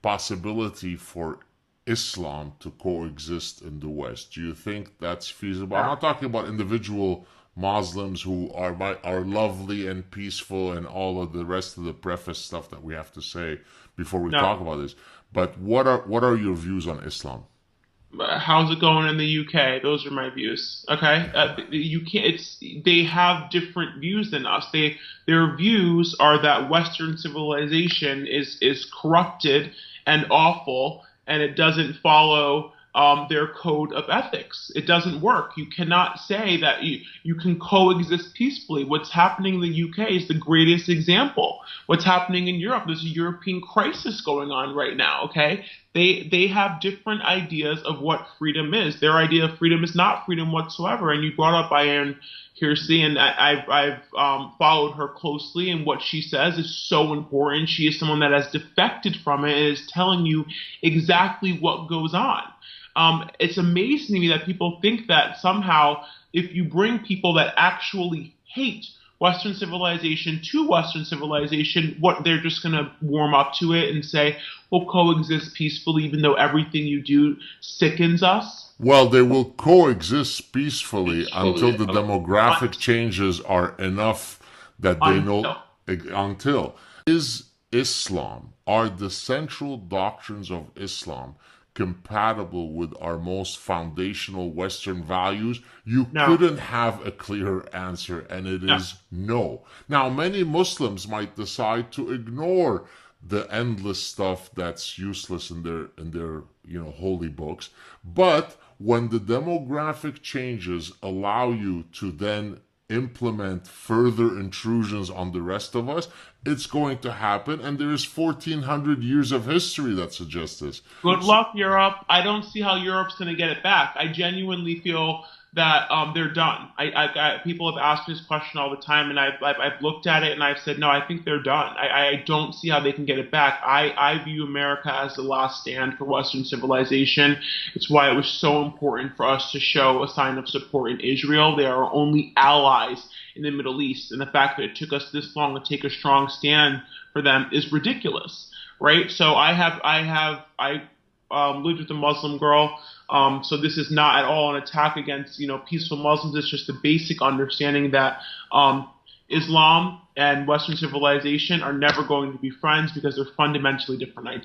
possibility for Islam to coexist in the West? Do you think that's feasible? I'm Yeah. not talking about individual Muslims who are lovely and peaceful and all of the rest of the preface stuff that we have to say before we No. talk about this. But what are your views on Islam? How's it going in the UK? Those are my views. Okay, you can't. It's they have different views than us. Their views are that Western civilization is corrupted and awful, and it doesn't follow their code of ethics. It doesn't work. You cannot say that you can coexist peacefully. What's happening in the UK is the greatest example. What's happening in Europe? There's a European crisis going on right now. Okay, they have different ideas of what freedom is. Their idea of freedom is not freedom whatsoever. And you brought up Ian Kersey, and I've followed her closely, and what she says is so important. She is someone that has defected from it and is telling you exactly what goes on. It's amazing to me that people think that somehow if you bring people that actually hate Western civilization to Western civilization, what they're just going to warm up to it and say, we'll coexist peacefully, even though everything you do sickens us. Well, they will coexist peacefully until Peacefully, the demographic un- changes are enough that they know until. until. Is Islam, are the central doctrines of Islam compatible with our most foundational Western values? You No, couldn't have a clearer answer, and it no. is no. Now, many Muslims might decide to ignore the endless stuff that's useless in their holy books, but when the demographic changes allow you to then implement further intrusions on the rest of us, it's going to happen, and there is 1400 years of history that suggests this. Good So, luck, Europe. I don't see how Europe's going to get it back. I genuinely feel that they're done. People have asked me this question all the time, and I've looked at it and I've said, no, I think they're done. I don't see how they can get it back. I view America as the last stand for Western civilization. It's why it was so important for us to show a sign of support in Israel. They are our only allies in the Middle East, and the fact that it took us this long to take a strong stand for them is ridiculous, right? So I lived with a Muslim girl. So this is not at all an attack against peaceful Muslims. It's just a basic understanding that Islam and Western civilization are never going to be friends because they're fundamentally different ideas.